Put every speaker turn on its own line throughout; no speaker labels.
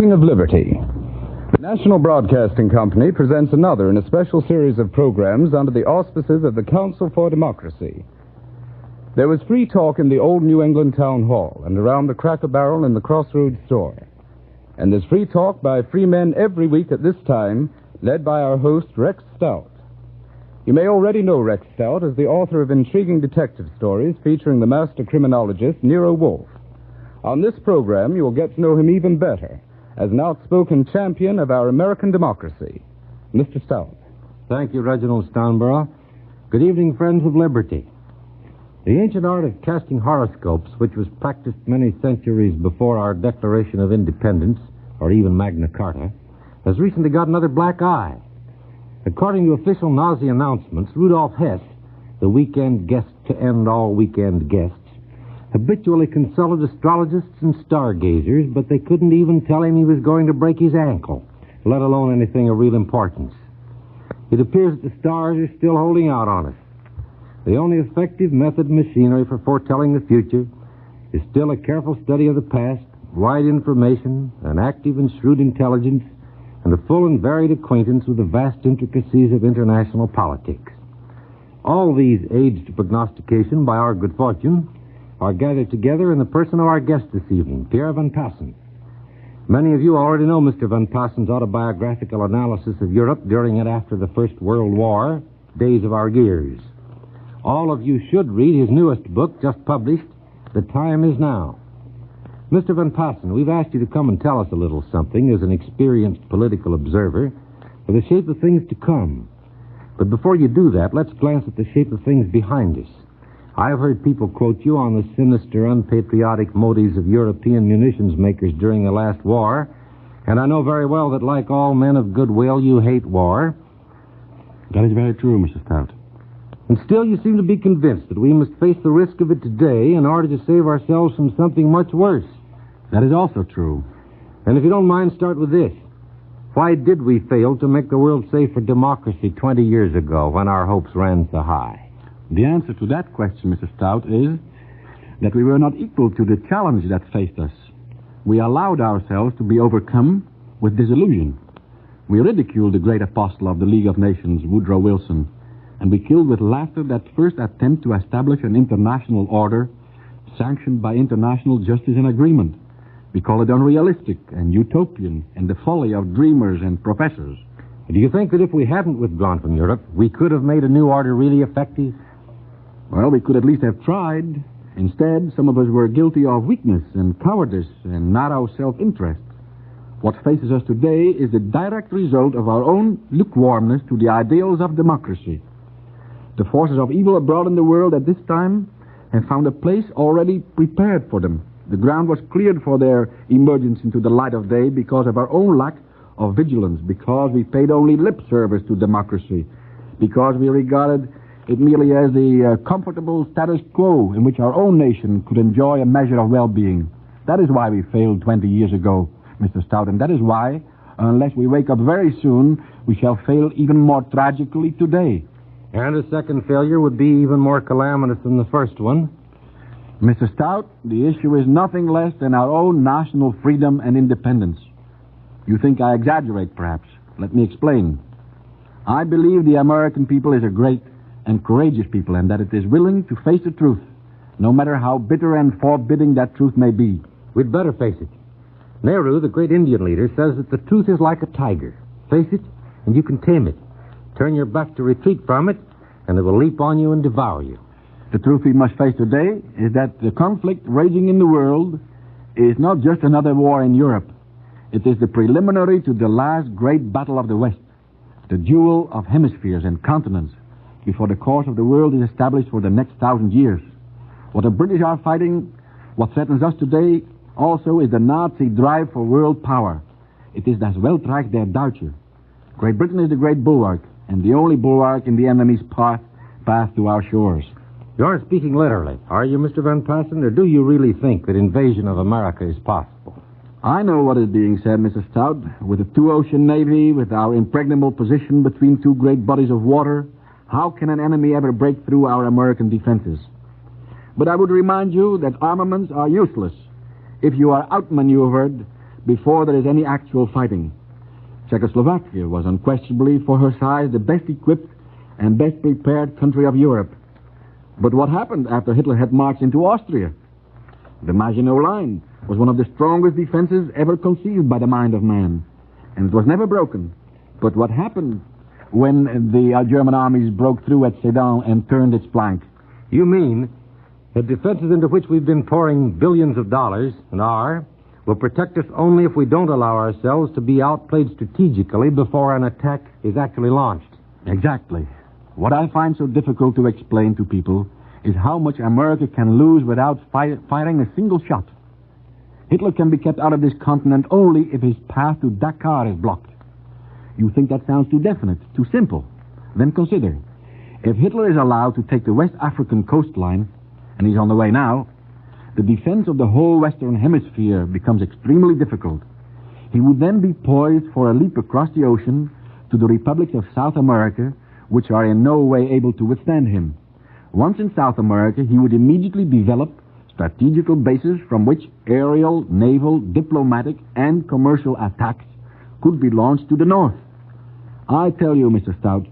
Rising of Liberty. The National Broadcasting Company presents another in a special series of programs under the auspices of the Council for Democracy. There was free talk in the old New England Town Hall and around the Cracker Barrel in the Crossroads store. And there's free talk by free men every week at this time, led by our host, Rex Stout. You may already know Rex Stout as the author of intriguing detective stories featuring the master criminologist Nero Wolfe. On this program, you will get to know him even better as an outspoken champion of our American democracy. Mr. Stout.
Thank you, Reginald Stounborough. Good evening, friends of liberty. The ancient art of casting horoscopes, which was practiced many centuries before our Declaration of Independence, or even Magna Carta, has recently got another black eye. According to official Nazi announcements, Rudolf Hess, the weekend guest to end all weekend guests, habitually consulted astrologists and stargazers, but they couldn't even tell him he was going to break his ankle, let alone anything of real importance. It appears that the stars are still holding out on us. The only effective method and machinery for foretelling the future is still a careful study of the past, wide information, an active and shrewd intelligence, and a full and varied acquaintance with the vast intricacies of international politics. All these aids to prognostication by our good fortune are gathered together in the person of our guest this evening, Pierre Van Paasen. Many of you already know Mr. Van Paasen's autobiographical analysis of Europe during and after the First World War, Days of Our Years. All of you should read his newest book, just published, The Time Is Now. Mr. Van Paasen, we've asked you to come and tell us a little something as an experienced political observer for the shape of things to come. But before you do that, let's glance at the shape of things behind us. I've heard people quote you on the sinister, unpatriotic motives of European munitions makers during the last war, and I know very well that, like all men of goodwill, you hate war.
That is very true, Mr. Stout.
And still you seem to be convinced that we must face the risk of it today in order to save ourselves from something much worse.
That is also true.
And if you don't mind, start with this. Why did we fail to make the world safe for democracy 20 years ago when our hopes ran so high?
The answer to that question, Mr. Stout, is that we were not equal to the challenge that faced us. We allowed ourselves to be overcome with disillusion. We ridiculed the great apostle of the League of Nations, Woodrow Wilson, and we killed with laughter that first attempt to establish an international order sanctioned by international justice and agreement. We call it unrealistic and utopian and the folly of dreamers and professors.
Do you think that if we hadn't withdrawn from Europe, we could have made a new order really effective?
Well, we could at least have tried. Instead, some of us were guilty of weakness and cowardice and narrow self-interest. What faces us today is the direct result of our own lukewarmness to the ideals of democracy. The forces of evil abroad in the world at this time have found a place already prepared for them. The ground was cleared for their emergence into the light of day because of our own lack of vigilance, because we paid only lip service to democracy, because we regarded it merely as the comfortable status quo in which our own nation could enjoy a measure of well-being. That is why we failed 20 years ago, Mr. Stout, and that is why, unless we wake up very soon, we shall fail even more tragically today.
And a second failure would be even more calamitous than the first one.
Mr. Stout, the issue is nothing less than our own national freedom and independence. You think I exaggerate, perhaps. Let me explain. I believe the American people is a great and courageous people, and that it is willing to face the truth, no matter how bitter and forbidding that truth may be.
We'd better face it. Nehru, the great Indian leader, says that the truth is like a tiger. Face it, and you can tame it. Turn your back to retreat from it, and it will leap on you and devour you.
The truth we must face today is that the conflict raging in the world is not just another war in Europe. It is the preliminary to the last great battle of the West, the duel of hemispheres and continents, before the course of the world is established for the next 1,000 years. What the British are fighting, what threatens us today, also is the Nazi drive for world power. It is das Weltreich der Deutsche. Great Britain is the great bulwark, and the only bulwark in the enemy's path to our shores.
You aren't speaking literally, are you, Mr. Van Paasen, or do you really think that invasion of America is possible?
I know what is being said, Mr. Stout. With a two-ocean navy, with our impregnable position between two great bodies of water, how can an enemy ever break through our American defenses? But I would remind you that armaments are useless if you are outmaneuvered before there is any actual fighting. Czechoslovakia was unquestionably, for her size, the best equipped and best prepared country of Europe. But what happened after Hitler had marched into Austria? The Maginot Line was one of the strongest defenses ever conceived by the mind of man, and it was never broken. But what happened when the German armies broke through at Sedan and turned its flank?
You mean the defenses into which we've been pouring billions of dollars, and are, will protect us only if we don't allow ourselves to be outplayed strategically before an attack is actually launched?
Exactly. What I find so difficult to explain to people is how much America can lose without firing a single shot. Hitler can be kept out of this continent only if his path to Dakar is blocked. You think that sounds too definite, too simple? Then consider. If Hitler is allowed to take the West African coastline, and he's on the way now, the defense of the whole Western Hemisphere becomes extremely difficult. He would then be poised for a leap across the ocean to the republics of South America, which are in no way able to withstand him. Once in South America, he would immediately develop strategical bases from which aerial, naval, diplomatic, and commercial attacks could be launched to the north. I tell you, Mr. Stout,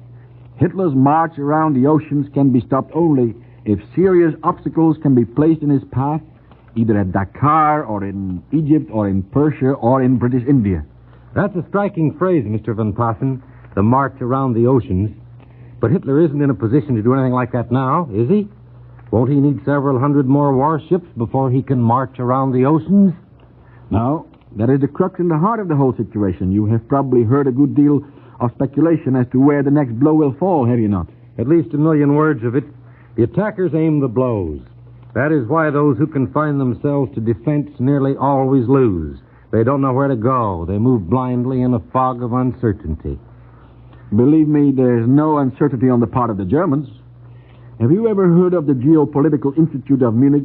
Hitler's march around the oceans can be stopped only if serious obstacles can be placed in his path, either at Dakar or in Egypt or in Persia or in British India.
That's a striking phrase, Mr. Van Paasen, the march around the oceans. But Hitler isn't in a position to do anything like that now, is he? Won't he need several hundred more warships before he can march around the oceans?
No, that is the crux in the heart of the whole situation. You have probably heard a good deal of speculation as to where the next blow will fall, have you not?
At least a million words of it. The attackers aim the blows. That is why those who confine themselves to defense nearly always lose. They don't know where to go. They move blindly in a fog of uncertainty.
Believe me, there's no uncertainty on the part of the Germans. Have you ever heard of the Geopolitical Institute of Munich,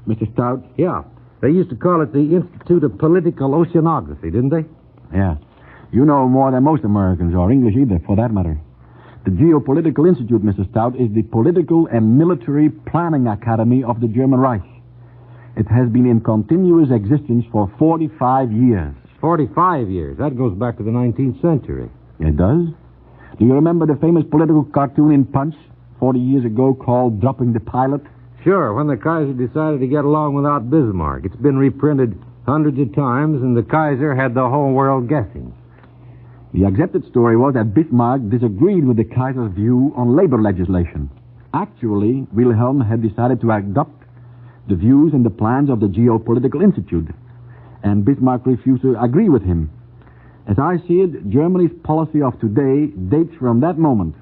Mr. Stout?
Yeah. They used to call it the Institute of Political Oceanography, didn't they?
Yeah. You know more than most Americans, or English either, for that matter. The Geopolitical Institute, Mr. Stout, is the political and military planning academy of the German Reich. It has been in continuous existence for 45 years.
45 years? That goes back to the 19th century.
It does? Do you remember the famous political cartoon in Punch 40 years ago called Dropping the Pilot?
Sure, when the Kaiser decided to get along without Bismarck. It's been reprinted hundreds of times, and the Kaiser had the whole world guessing.
The accepted story was that Bismarck disagreed with the Kaiser's view on labor legislation. Actually, Wilhelm had decided to adopt the views and the plans of the Geopolitical Institute, and Bismarck refused to agree with him. As I see it, Germany's policy of today dates from that moment.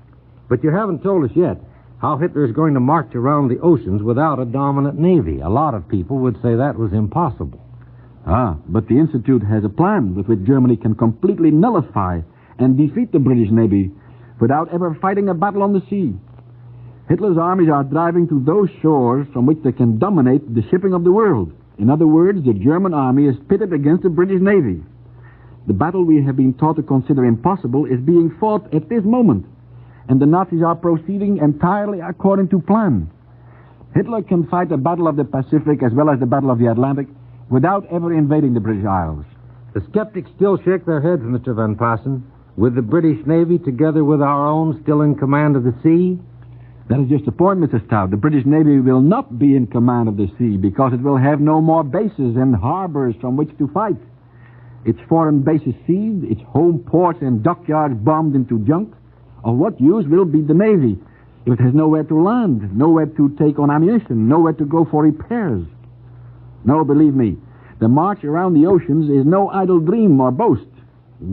But you haven't told us yet how Hitler is going to march around the oceans without a dominant navy. A lot of people would say that was impossible.
But the Institute has a plan with which Germany can completely nullify and defeat the British Navy without ever fighting a battle on the sea. Hitler's armies are driving to those shores from which they can dominate the shipping of the world. In other words, the German army is pitted against the British Navy. The battle we have been taught to consider impossible is being fought at this moment, and the Nazis are proceeding entirely according to plan. Hitler can fight the Battle of the Pacific as well as the Battle of the Atlantic without ever invading the British Isles.
The skeptics still shake their heads, Mr. Van Paasen. With the British Navy together with our own still in command of the sea?
That is just the point, Mr. Stout. The British Navy will not be in command of the sea because it will have no more bases and harbors from which to fight. Its foreign bases seized, its home ports and dockyards bombed into junk. Of what use will be the Navy if it has nowhere to land, nowhere to take on ammunition, nowhere to go for repairs? No, believe me, the march around the oceans is no idle dream or boast.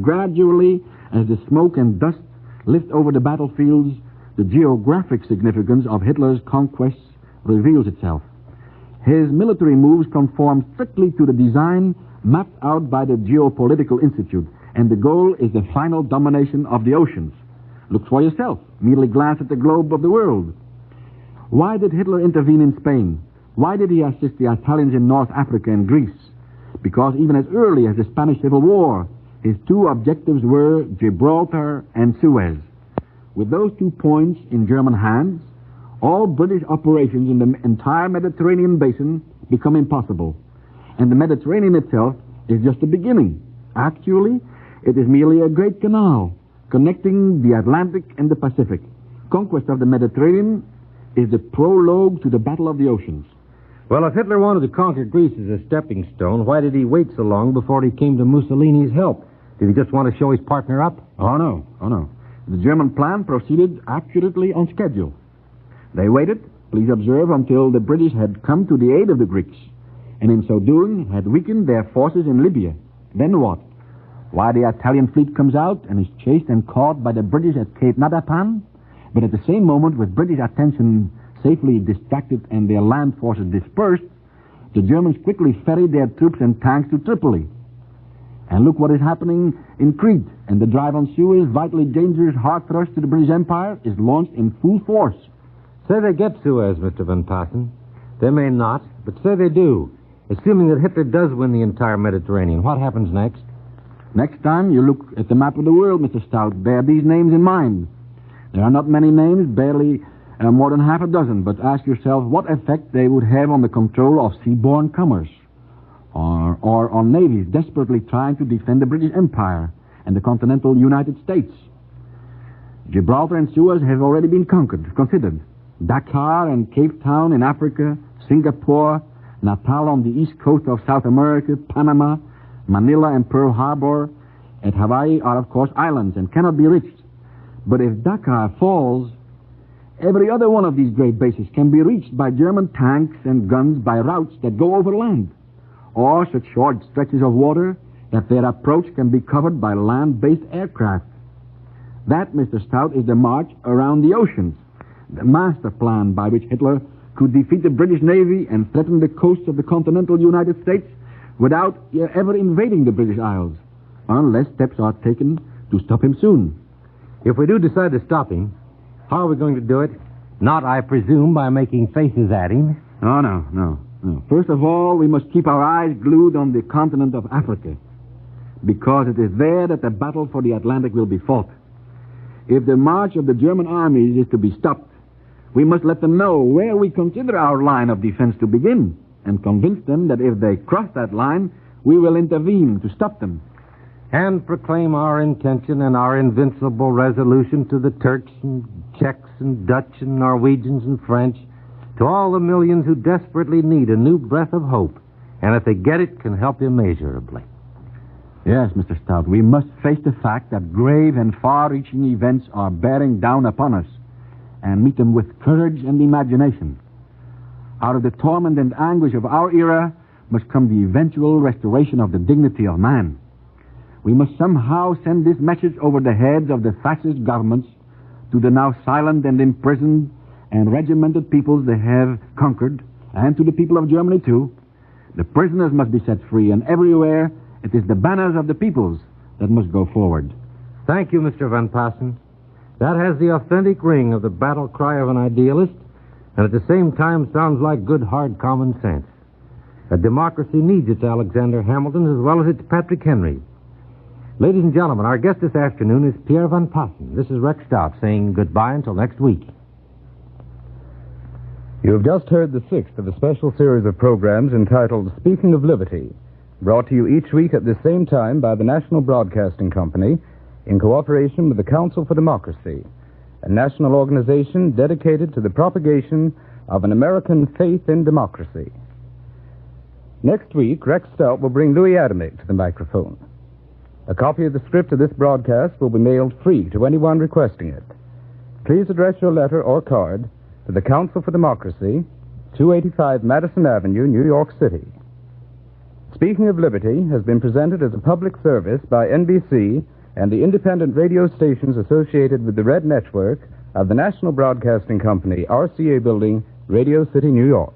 Gradually, as the smoke and dust lift over the battlefields, the geographic significance of Hitler's conquests reveals itself. His military moves conform strictly to the design mapped out by the Geopolitical Institute, and the goal is the final domination of the oceans. Look for yourself. Merely glance at the globe of the world. Why did Hitler intervene in Spain? Why did he assist the Italians in North Africa and Greece? Because even as early as the Spanish Civil War, his two objectives were Gibraltar and Suez. With those 2 points in German hands, all British operations in the entire Mediterranean basin become impossible. And the Mediterranean itself is just the beginning. Actually, it is merely a great canal connecting the Atlantic and the Pacific. Conquest of the Mediterranean is the prologue to the Battle of the Oceans.
Well, if Hitler wanted to conquer Greece as a stepping stone, why did he wait so long before he came to Mussolini's help? Did he just want to show his partner up?
Oh, no. The German plan proceeded accurately on schedule. They waited, please observe, until the British had come to the aid of the Greeks, and in so doing had weakened their forces in Libya. Then what? Why, the Italian fleet comes out and is chased and caught by the British at Cape Matapan, but at the same moment, with British attention safely distracted and their land forces dispersed, the Germans quickly ferried their troops and tanks to Tripoli. And look what is happening in Crete, and the drive on Suez, vitally dangerous hard thrust to the British Empire, is launched in full force.
Say they get Suez, Mr. Van Paasen. They may not, but say they do. Assuming that Hitler does win the entire Mediterranean, what happens next?
Next time you look at the map of the world, Mr. Stout, bear these names in mind. There are not many names, barely more than half a dozen, but ask yourself what effect they would have on the control of seaborne commerce, or on navies desperately trying to defend the British Empire and the continental United States. Gibraltar and Suez have already been considered. Dakar and Cape Town in Africa, Singapore, Natal on the east coast of South America, Panama, Manila and Pearl Harbor at Hawaii are, of course, islands and cannot be reached. But if Dakar falls, every other one of these great bases can be reached by German tanks and guns by routes that go over land, or such short stretches of water that their approach can be covered by land-based aircraft. That, Mr. Stout, is the march around the oceans, the master plan by which Hitler could defeat the British Navy and threaten the coasts of the continental United States without ever invading the British Isles, unless steps are taken to stop him soon.
If we do decide to stop him, how are we going to do it? Not, I presume, by making faces at him.
Oh, no. First of all, we must keep our eyes glued on the continent of Africa, because it is there that the battle for the Atlantic will be fought. If the march of the German armies is to be stopped, we must let them know where we consider our line of defense to begin, and convince them that if they cross that line, we will intervene to stop them.
And proclaim our intention and our invincible resolution to the Turks and Czechs and Dutch and Norwegians and French, to all the millions who desperately need a new breath of hope, and if they get it, can help immeasurably.
Yes, Mr. Stout, we must face the fact that grave and far-reaching events are bearing down upon us, and meet them with courage and imagination. Out of the torment and anguish of our era must come the eventual restoration of the dignity of man. We must somehow send this message over the heads of the fascist governments to the now silent and imprisoned and regimented peoples they have conquered, and to the people of Germany, too. The prisoners must be set free, and everywhere it is the banners of the peoples that must go forward.
Thank you, Mr. Van Paasen. That has the authentic ring of the battle cry of an idealist, and at the same time sounds like good, hard common sense. A democracy needs its Alexander Hamiltons as well as its Patrick Henrys. Ladies and gentlemen, our guest this afternoon is Pierre Van Paasen. This is Rex Stout saying goodbye until next week.
You have just heard the sixth of a special series of programs entitled Speaking of Liberty, brought to you each week at the same time by the National Broadcasting Company in cooperation with the Council for Democracy, a national organization dedicated to the propagation of an American faith in democracy. Next week, Rex Stout will bring Louis Adamick to the microphone. A copy of the script of this broadcast will be mailed free to anyone requesting it. Please address your letter or card to the Council for Democracy, 285 Madison Avenue, New York City. Speaking of Liberty has been presented as a public service by NBC and the independent radio stations associated with the Red Network of the National Broadcasting Company, RCA Building, Radio City, New York.